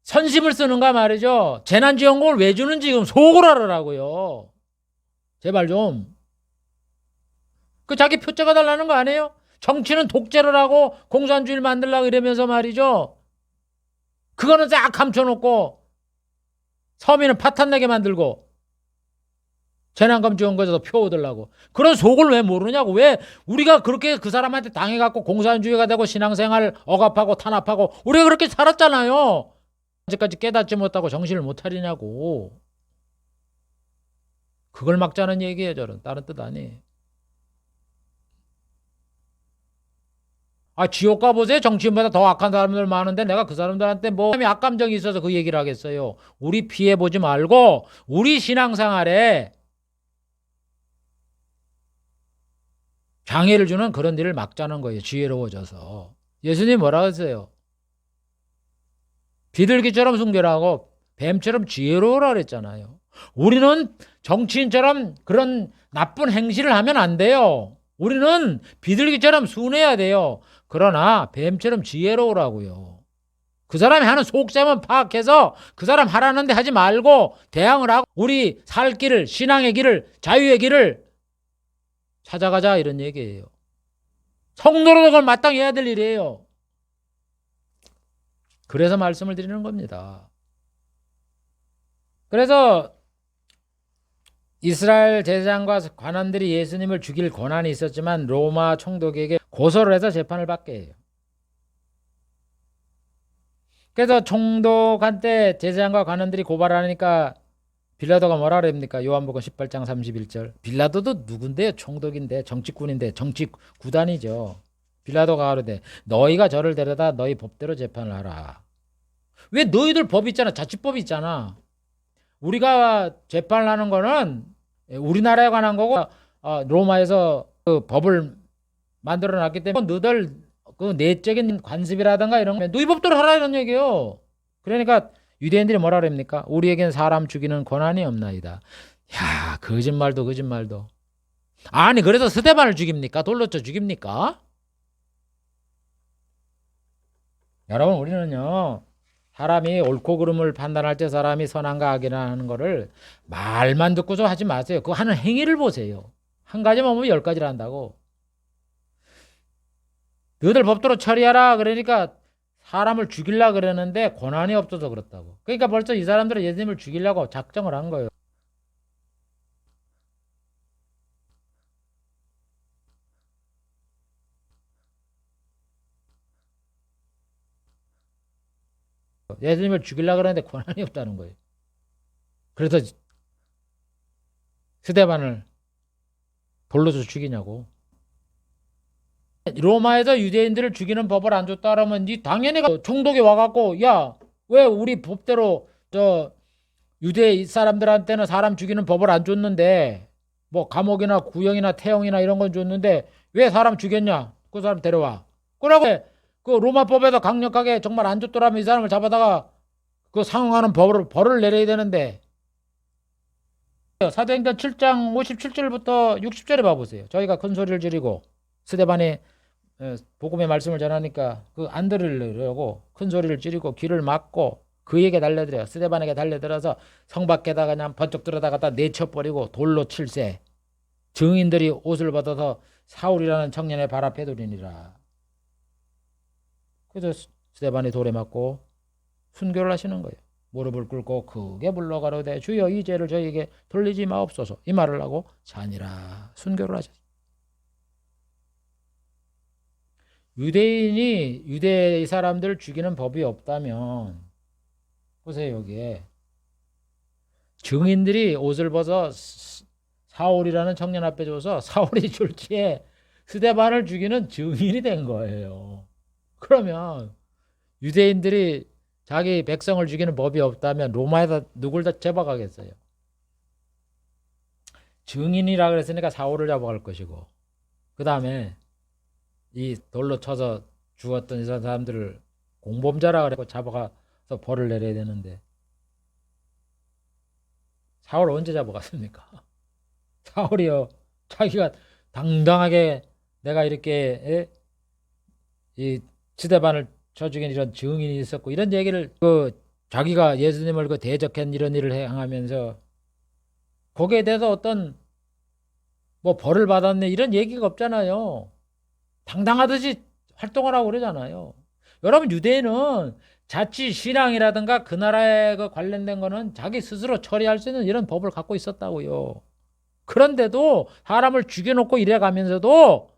선심을 쓰는가 말이죠. 재난지원금을 왜 주는지 지금 속을 알아라고요. 제발 좀. 그 자기 표 찍어달라는 거 아니에요? 정치는 독재를 하고 공산주의를 만들려고 이러면서 말이죠. 그거는 싹 감춰놓고 서민은 파탄내게 만들고 재난금 지원금에서 표 얻으려고. 그런 속을 왜 모르냐고. 왜 우리가 그렇게 그 사람한테 당해갖고 공산주의가 되고 신앙생활 억압하고 탄압하고 우리가 그렇게 살았잖아요. 아직까지 깨닫지 못하고 정신을 못 차리냐고. 그걸 막자는 얘기예요. 저는 다른 뜻 아니에요. 아, 지옥 가보세요. 정치인보다 더 악한 사람들 많은데 내가 그 사람들한테 뭐 악감정이 있어서 그 얘기를 하겠어요. 우리 피해보지 말고 우리 신앙생활에 장애를 주는 그런 일을 막자는 거예요. 지혜로워져서. 예수님 뭐라 하세요? 비둘기처럼 순결하고 뱀처럼 지혜로우라 그랬잖아요. 우리는 정치인처럼 그런 나쁜 행실을 하면 안 돼요. 우리는 비둘기처럼 순해야 돼요. 그러나 뱀처럼 지혜로우라고요. 그 사람이 하는 속셈은 파악해서 그 사람 하라는데 하지 말고 대항을 하고 우리 살 길을, 신앙의 길을, 자유의 길을 찾아가자 이런 얘기예요. 성도로 그걸 마땅히 해야 될 일이에요. 그래서 말씀을 드리는 겁니다. 그래서 이스라엘 제사장과 관원들이 예수님을 죽일 권한이 있었지만 로마 총독에게 고소를 해서 재판을 받게 해요. 그래서 총독한테 제사장과 관원들이 고발하니까 빌라도가 뭐라 그럽니까? 요한복음 18장 31절. 빌라도도 누군데요? 총독인데, 정치꾼인데, 정치 구단이죠. 빌라도가 가로되 너희가 저를 데려다 너희 법대로 재판을 하라. 왜 너희들 법 있잖아. 자치법이 있잖아. 우리가 재판을 하는 거는 우리나라에 관한 거고 로마에서 그 법을 만들어 놨기 때문에 너희들 그 내적인 관습이라든가 이런 거 너희 법대로 하라 이런 얘기예요. 그러니까 유대인들이 뭐라 그럽니까? 우리에겐 사람 죽이는 권한이 없나이다. 야, 거짓말도 거짓말도. 아니 그래서 스데반을 죽입니까? 돌로 쳐 죽입니까? 여러분 우리는요 사람이 옳고 그름을 판단할 때 사람이 선한가 악이나 하는 거를 말만 듣고서 하지 마세요. 그 하는 행위를 보세요. 한 가지만 보면 10가지를 한다고. 너희들 법대로 처리하라 그러니까 사람을 죽이려고 그러는데 권한이 없어서 그렇다고. 그러니까 벌써 이 사람들은 예수님을 죽이려고 작정을 한 거예요. 예수님을 죽이려고 그러는데 권한이 없다는 거예요. 그래서 스데반을 돌로 쳐 죽이냐고. 로마에서 유대인들을 죽이는 법을 안 줬다 그러면 니 당연히 총독이 와갖고 야, 왜 우리 법대로 유대 사람들한테는 사람 죽이는 법을 안 줬는데 뭐 감옥이나 구형이나 태형이나 이런 건 줬는데 왜 사람 죽였냐? 그 사람 데려와. 그러고 그 로마법에서 강력하게 정말 안 줬더라면 이 사람을 잡아다가 그 상응하는 벌을 내려야 되는데. 사도행전 7장 57절부터 60절에 봐보세요. 저희가 큰 소리를 지르고 스데반이 복음의 말씀을 전하니까 그 안 들으려고 큰 소리를 지르고 귀를 막고 그에게 달려들어요. 스데반에게 달려들어서 성 밖에다가 그냥 번쩍 들어다가 내쳐버리고 돌로 칠세. 증인들이 옷을 벗어서 사울이라는 청년의 발 앞에 두리니라. 그래서 스데반이 돌에 맞고 순교를 하시는 거예요. 무릎을 꿇고 크게 불러가로되 주여 이 죄를 저희에게 돌리지 마옵소서. 이 말을 하고 자니라 순교를 하셨어요. 유대인이 유대 사람들을 죽이는 법이 없다면 보세요. 여기에 증인들이 옷을 벗어 사울이라는 청년 앞에 줘서 사울이 졸지에 스데반을 죽이는 증인이 된 거예요. 그러면 유대인들이 자기 백성을 죽이는 법이 없다면 로마에서 누굴 다 잡아가겠어요? 증인이라 그랬으니까 사울을 잡아갈 것이고, 그 다음에 이 돌로 쳐서 죽었던 이 사람들을 공범자라 그래고 잡아가서 벌을 내려야 되는데 사울 언제 잡아갔습니까? 사울이요, 자기가 당당하게 내가 이렇게 이 스데반을 쳐 죽인 이런 증인이 있었고 이런 얘기를 자기가 예수님을 대적한 이런 일을 행하면서 거기에 대해서 어떤 뭐 벌을 받았네 이런 얘기가 없잖아요. 당당하듯이 활동을 하고 그러잖아요. 여러분, 유대인은 자치 신앙이라든가 그 나라에 관련된 거는 자기 스스로 처리할 수 있는 이런 법을 갖고 있었다고요. 그런데도 사람을 죽여놓고 이래 가면서도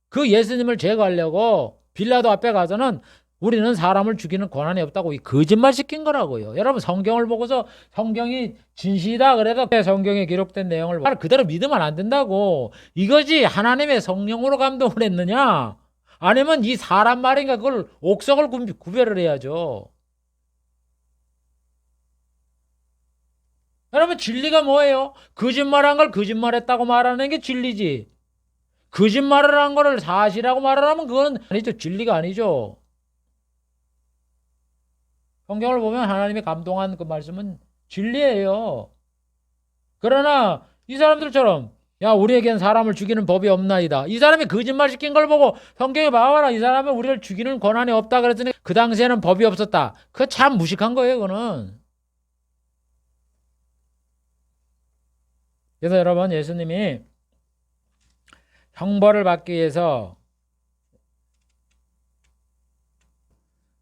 그 예수님을 제거하려고 빌라도 앞에 가서는 우리는 사람을 죽이는 권한이 없다고 이 거짓말 시킨 거라고요. 여러분, 성경을 보고서 성경이 진실이다 그래서 성경에 기록된 내용을 그대로 믿으면 안 된다고. 이것이 하나님의 성령으로 감동을 했느냐 아니면 이 사람 말인가, 그걸 옥석을 구별을 해야죠. 여러분, 진리가 뭐예요? 거짓말한 걸 거짓말했다고 말하는 게 진리지, 거짓말을 한 거를 사실이라고 말하면 그건 아니죠. 진리가 아니죠. 성경을 보면 하나님이 감동한 그 말씀은 진리예요. 그러나 이 사람들처럼 야, 우리에겐 사람을 죽이는 법이 없나이다, 이 사람이 거짓말 시킨 걸 보고 성경에 봐봐라, 이 사람은 우리를 죽이는 권한이 없다 그랬더니 그 당시에는 법이 없었다. 그거 참 무식한 거예요, 그거는. 그래서 여러분, 예수님이 형벌을 받기 위해서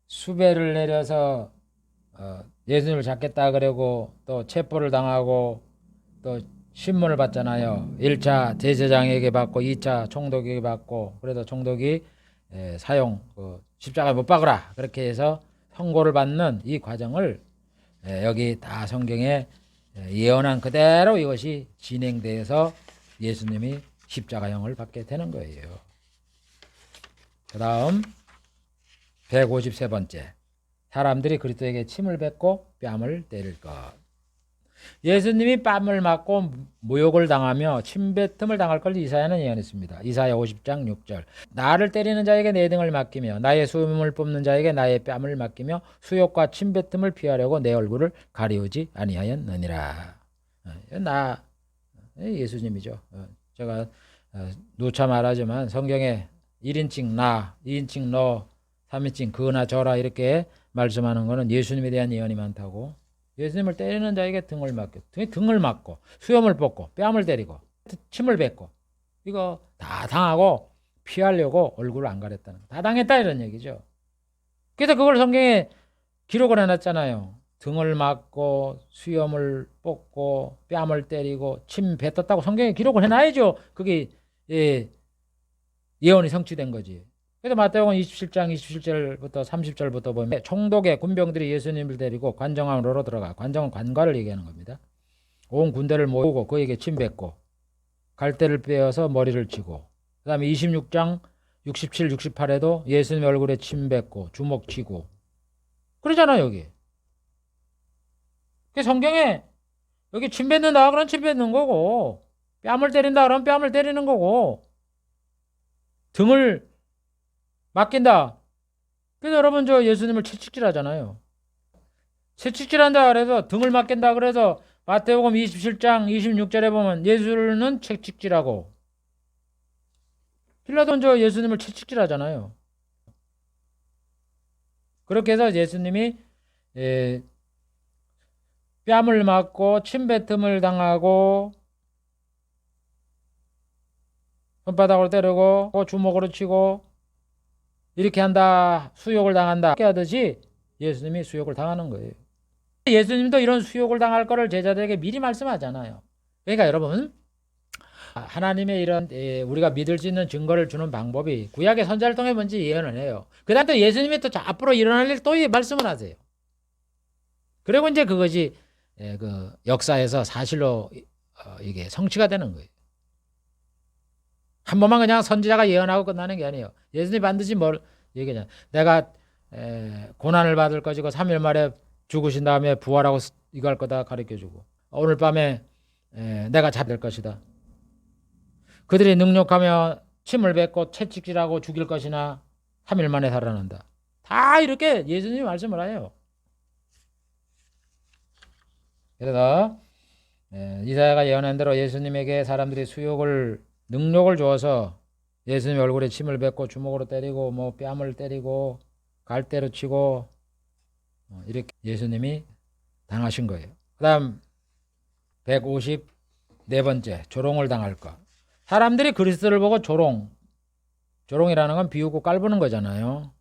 수배를 내려서 예수님을 잡겠다 그러고 또 체포를 당하고 또 신문을 받잖아요. 1차 대제장에게 받고 2차 총독에게 받고, 그래서 총독이 사형 십자가에 못 박으라 그렇게 해서 선고를 받는 이 과정을 여기 다 성경에 예언한 그대로 이것이 진행돼서 예수님이 십자가형을 받게 되는 거예요. 그 다음 153번째, 사람들이 그리스도에게 침을 뱉고 뺨을 때릴 것. 예수님이 뺨을 맞고 모욕을 당하며 침뱉음을 당할 걸 이사야는 예언했습니다. 이사야 50장 6절. 나를 때리는 자에게 내 등을 맡기며 나의 수염을 뽑는 자에게 나의 뺨을 맡기며 수욕과 침뱉음을 피하려고 내 얼굴을 가리우지 아니하였느니라. 나 예수님이죠. 제가 누차 말하지만 성경에 1인칭 나, 2인칭 너, 3인칭 그나 저라 이렇게 말씀하는 거는 예수님에 대한 예언이 많다고. 예수님을 때리는 자에게 등을 맞고 수염을 뽑고 뺨을 때리고 침을 뱉고 이거 다 당하고 피하려고 얼굴을 안 가렸다는 거. 다 당했다 이런 얘기죠. 그래서 그걸 성경에 기록을 해놨잖아요. 등을 맞고 수염을 뽑고 뺨을 때리고 침 뱉었다고 성경에 기록을 해놔야죠. 그게 예언이 성취된 거지. 그래서 마태복음 27장 27절부터 30절부터 보면 총독의 군병들이 예수님을 데리고 관정함으로 들어가. 관정은 관과를 얘기하는 겁니다. 온 군대를 모으고 그에게 침뱉고 갈대를 빼어서 머리를 치고 그 다음에 26장 67, 68에도 예수님 얼굴에 침뱉고 주먹 치고 그러잖아요 여기. 그 성경에 여기 침뱉는다 그러면 침뱉는 거고 뺨을 때린다 그러면 뺨을 때리는 거고 등을 맡긴다. 그래서 여러분 저 예수님을 채찍질 하잖아요. 채찍질한다 그래서 등을 맡긴다 그래서 마태복음 27장 26절에 보면 예수는 채찍질하고 빌라도는 저 예수님을 채찍질하잖아요. 그렇게 해서 예수님이 뺨을 맞고 침뱉음을 당하고 손바닥으로 때리고 주먹으로 치고 이렇게 한다 수욕을 당한다 이렇게 하듯이 예수님이 수욕을 당하는 거예요. 예수님도 이런 수욕을 당할 거를 제자들에게 미리 말씀하잖아요. 그러니까 여러분 하나님의 이런 우리가 믿을 수 있는 증거를 주는 방법이 구약의 선자를 통해 먼저 예언을 해요. 그 다음 또 예수님이 또 앞으로 일어날 일 또 말씀을 하세요. 그리고 이제 그것이 그 역사에서 사실로 이게 성취가 되는 거예요. 한 번만 그냥 선지자가 예언하고 끝나는 게 아니에요. 예수님이 반드시 뭘 얘기하냐. 내가 고난을 받을 것이고 3일 만에 죽으신 다음에 부활하고 이거 할 거다 가르쳐주고 오늘 밤에 내가 잡을 것이다. 그들이 능력하며 침을 뱉고 채찍질하고 죽일 것이나 3일 만에 살아난다. 다 이렇게 예수님이 말씀을 해요. 그래서 이사야가 예언한 대로 예수님에게 사람들이 능력을 주어서 예수님 얼굴에 침을 뱉고 주먹으로 때리고 뭐 뺨을 때리고 갈대로 치고 이렇게 예수님이 당하신 거예요. 그 다음 154번째 조롱을 당할 것. 사람들이 그리스도를 보고 조롱이라는 건 비우고 깔보는 거잖아요.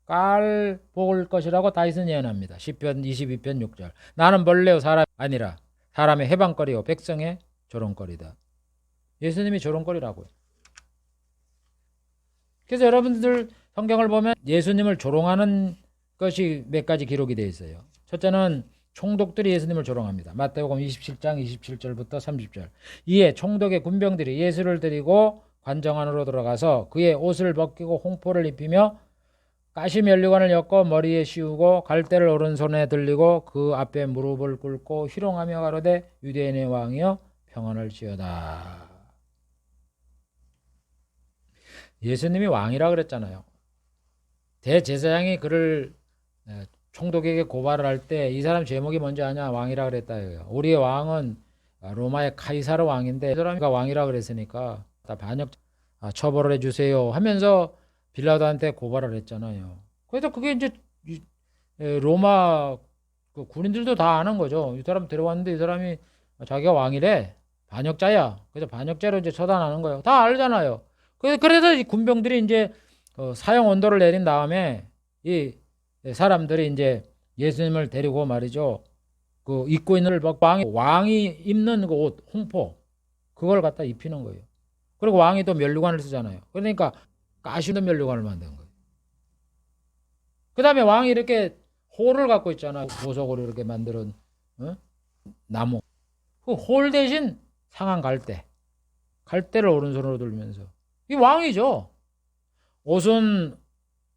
깔볼 것이라고 다윗은 예언합니다. 시편 22편 6절. 나는 벌레요 사람이 아니라 사람의 해방거리요 백성의 조롱거리다. 예수님이 조롱거리라고요. 그래서 여러분들 성경을 보면 예수님을 조롱하는 것이 몇 가지 기록이 되어 있어요. 첫째는 총독들이 예수님을 조롱합니다. 마태복음 27장 27절부터 30절. 이에 총독의 군병들이 예수를 데리고 관정 안으로 들어가서 그의 옷을 벗기고 홍포를 입히며 가시 면류관을 엮어 머리에 씌우고 갈대를 오른손에 들리고 그 앞에 무릎을 꿇고 희롱하며 가로되 유대인의 왕이여 평안을지어다. 예수님이 왕이라 그랬잖아요. 대제사장이 그를 총독에게 고발을 할 때 이 사람 제목이 뭔지 아냐? 왕이라 그랬다. 우리의 왕은 로마의 카이사르 왕인데 이 사람이 왕이라 그랬으니까 다 반역 처벌을 해주세요 하면서 빌라도한테 고발을 했잖아요. 그래서 그게 이제 로마 그 군인들도 다 아는 거죠. 이 사람 데려왔는데 이 사람이 자기가 왕이래. 반역자야. 그래서 반역자로 이제 처단하는 거예요. 다 알잖아요. 그래서 이 군병들이 이제 사형 언도를 내린 다음에 이 사람들이 이제 예수님을 데리고 말이죠. 그 입고 있는 왕이 입는 그 옷, 홍포 그걸 갖다 입히는 거예요. 그리고 왕이 또 면류관을 쓰잖아요. 그러니까 가시는 면류관을 만든 거예요. 그 다음에 왕이 이렇게 홀을 갖고 있잖아요. 보석으로 이렇게 만드는 나무. 그 홀 대신 상한 갈대를 오른손으로 들면서 이 왕이죠. 옷은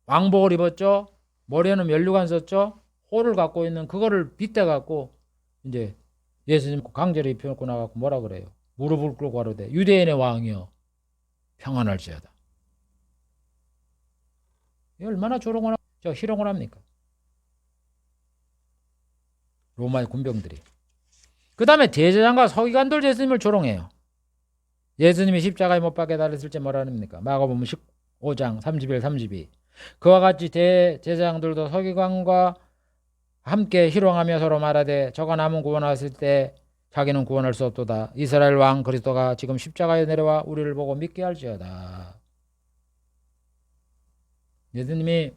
왕복을 입었죠. 머리에는 면류관 썼죠. 홀을 갖고 있는 그거를 빗대 갖고 이제 예수님 강제로 입혀놓고 나가고 뭐라 그래요? 무릎을 꿇고 가로되 유대인의 왕이여 평안할지어다. 얼마나 조롱을 희롱을 합니까? 로마의 군병들이. 그 다음에 제사장과 서기관들 예수님을 조롱해요. 예수님이 십자가에 못 박혀 달렸을 때 뭐라 합니까? 마가복음 15장 31, 32. 그와 같이 제사장들도 서기관과 함께 희롱하며 서로 말하되 저가 남은 구원하실 때 자기는 구원할 수 없도다. 이스라엘 왕 그리스도가 지금 십자가에 내려와 우리를 보고 믿게 할지어다. 예수님이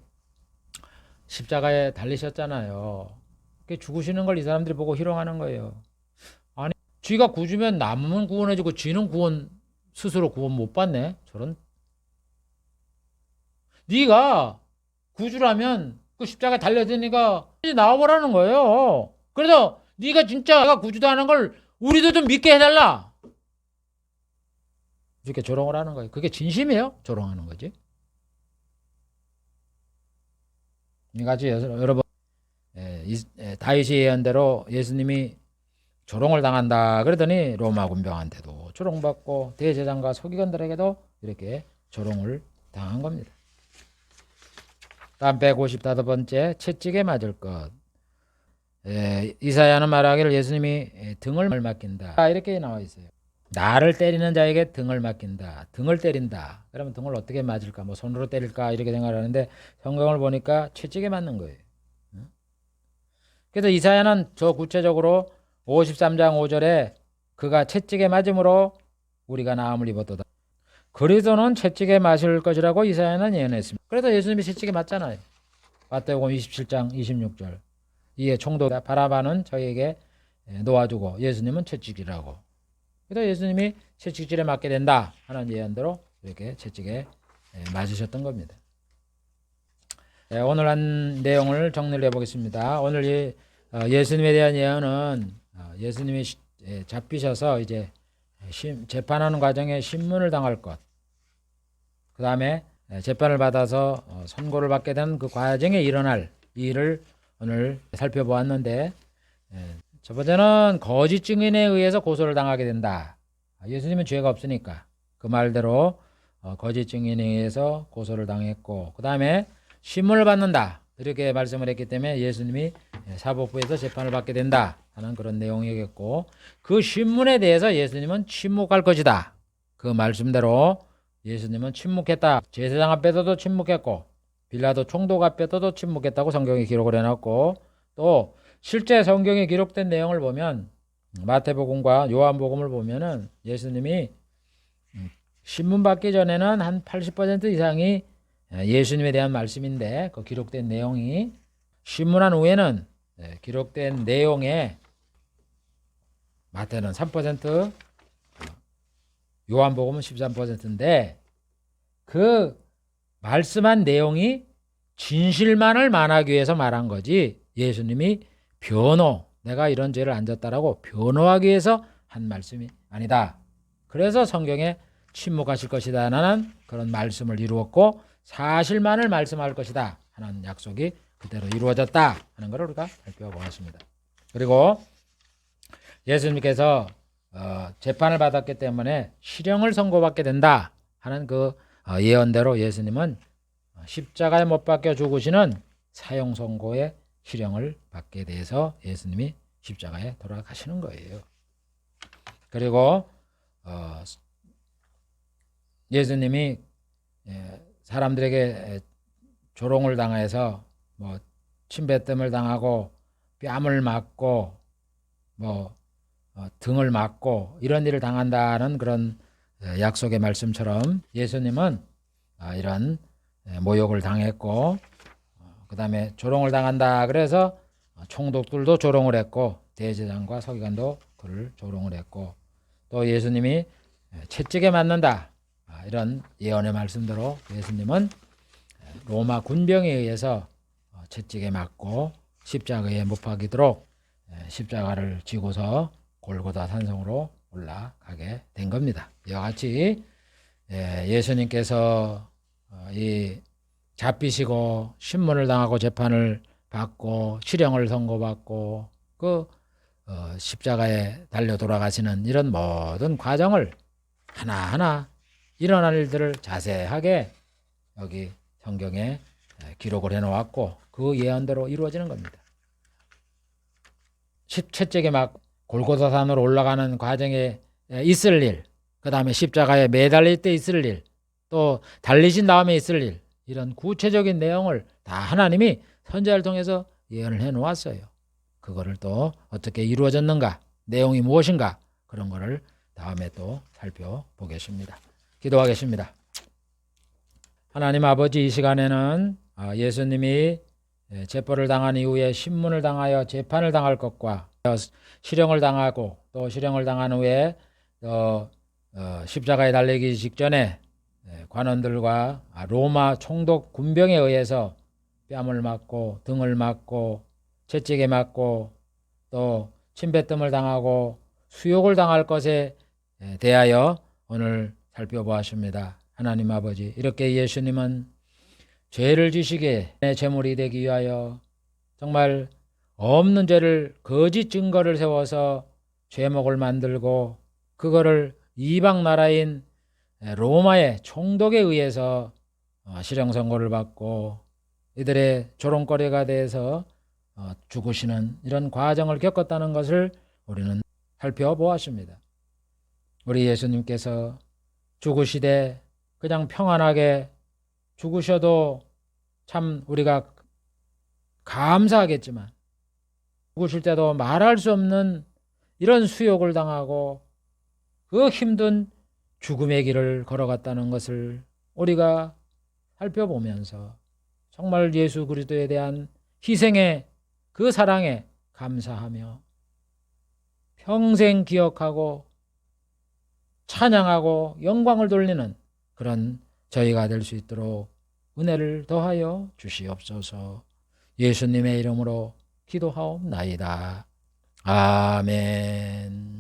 십자가에 달리셨잖아요. 죽으시는 걸 이 사람들이 보고 희롱하는 거예요. 아니, 쥐가 구주면 남은 구원해주고 쥐는 스스로 구원 못 받네. 저런. 네가 구주라면 그 십자가에 달려드니까 나와보라는 거예요. 그래서 네가 진짜 구주도 하는 걸 우리도 좀 믿게 해달라. 이렇게 조롱을 하는 거예요. 그게 진심이에요? 조롱하는 거지. 이같이 여러분 다윗이 예언대로 예수님이 조롱을 당한다 그러더니 로마 군병한테도 조롱받고 대제사장과 서기관들에게도 이렇게 조롱을 당한 겁니다. 다음 155번째 채찍에 맞을 것. 이사야는 말하기를 예수님이 등을 맡긴다 이렇게 나와 있어요. 나를 때리는 자에게 등을 맡긴다. 등을 때린다. 그러면 등을 어떻게 맞을까? 뭐 손으로 때릴까? 이렇게 생각을 하는데 성경을 보니까 채찍에 맞는 거예요. 그래서 이사야는 저 구체적으로 53장 5절에 그가 채찍에 맞음으로 우리가 나음을 입었도다. 그리스도는 채찍에 맞을 것이라고 이사야는 예언했습니다. 그래서 예수님이 채찍에 맞잖아요. 마태복음 27장 26절. 이에 총독 바라바는 저희에게 놓아주고 예수님은 채찍이라고. 그래서 예수님이 채찍질에 맞게 된다 하는 예언대로 이렇게 채찍에 맞으셨던 겁니다. 오늘 한 내용을 정리를 해보겠습니다. 오늘 이 예수님에 대한 예언은 예수님이 잡히셔서 이제 재판하는 과정에 신문을 당할 것, 그 다음에 재판을 받아서 선고를 받게 된 그 과정에 일어날 일을 오늘 살펴보았는데, 첫 번째는 거짓 증인에 의해서 고소를 당하게 된다. 예수님은 죄가 없으니까 그 말대로 거짓 증인에 의해서 고소를 당했고, 그 다음에 신문을 받는다 이렇게 말씀을 했기 때문에 예수님이 사법부에서 재판을 받게 된다 하는 그런 내용이겠고, 그 신문에 대해서 예수님은 침묵할 것이다. 그 말씀대로 예수님은 침묵했다. 제사장 앞에서도 침묵했고 빌라도 총독 앞에서도 침묵했다고 성경에 기록을 해놨고, 또 실제 성경에 기록된 내용을 보면 마태복음과 요한복음을 보면은 예수님이 신문 받기 전에는 한 80% 이상이 예수님에 대한 말씀인데, 그 기록된 내용이 신문한 후에는 기록된 내용에 마태는 3%, 요한복음은 13%인데 그 말씀한 내용이 진실만을 만하기 위해서 말한 거지, 예수님이 내가 이런 죄를 안 졌다라고 변호하기 위해서 한 말씀이 아니다. 그래서 성경에 침묵하실 것이다 라는 그런 말씀을 이루었고, 사실만을 말씀할 것이다 하는 약속이 그대로 이루어졌다 하는 것을 우리가 살펴보았습니다. 그리고 예수님께서 재판을 받았기 때문에 실형을 선고받게 된다 하는 그 예언대로 예수님은 십자가에 못 박혀 죽으시는 사형 선고의 실형을 받게 돼서 예수님이 십자가에 돌아가시는 거예요. 그리고 예수님이 사람들에게 조롱을 당해서 뭐 침뱉음을 당하고 뺨을 맞고 뭐 등을 맞고 이런 일을 당한다는 그런 약속의 말씀처럼 예수님은 이런 모욕을 당했고, 그 다음에 조롱을 당한다 그래서 총독들도 조롱을 했고 대제사장과 서기관도 그를 조롱을 했고, 또 예수님이 채찍에 맞는다 이런 예언의 말씀대로 예수님은 로마 군병에 의해서 채찍에 맞고 십자가에 못 박이도록 십자가를 지고서 골고다 산성으로 올라가게 된 겁니다. 이와 같이 예수님께서 이 잡히시고 신문을 당하고 재판을 받고 실형을 선고받고 그 십자가에 달려 돌아가시는 이런 모든 과정을 하나하나 일어날 일들을 자세하게 여기 성경에 기록을 해놓았고 그 예언대로 이루어지는 겁니다. 채찍에 막 골고다산으로 올라가는 과정에 있을 일, 그 다음에 십자가에 매달릴 때 있을 일, 또 달리신 다음에 있을 일, 이런 구체적인 내용을 다 하나님이 선지자를 통해서 예언을 해놓았어요. 그거를 또 어떻게 이루어졌는가, 내용이 무엇인가, 그런 거를 다음에 또 살펴보겠습니다. 기도하겠습니다. 하나님 아버지, 이 시간에는 예수님이 재벌을 당한 이후에 신문을 당하여 재판을 당할 것과 실형을 당하고 또 실형을 당한 후에 십자가에 달리기 직전에 관원들과 로마 총독 군병에 의해서 뺨을 맞고 등을 맞고 채찍에 맞고 또 침뱉음을 당하고 수욕을 당할 것에 대하여 오늘 살펴보았습니다. 하나님 아버지, 이렇게 예수님은 죄를 지시게 내 제물이 되기 위하여 정말 없는 죄를 거짓 증거를 세워서 죄목을 만들고 그거를 이방 나라인 로마의 총독에 의해서 실형 선고를 받고 이들의 조롱거리가 돼서 죽으시는 이런 과정을 겪었다는 것을 우리는 살펴보았습니다. 우리 예수님께서 죽으시되 그냥 평안하게 죽으셔도 참 우리가 감사하겠지만 죽으실 때도 말할 수 없는 이런 수욕을 당하고 그 힘든 죽음의 길을 걸어갔다는 것을 우리가 살펴보면서 정말 예수 그리스도에 대한 희생의 그 사랑에 감사하며 평생 기억하고 찬양하고 영광을 돌리는 그런 저희가 될 수 있도록 은혜를 더하여 주시옵소서. 예수님의 이름으로 기도하옵나이다. 아멘.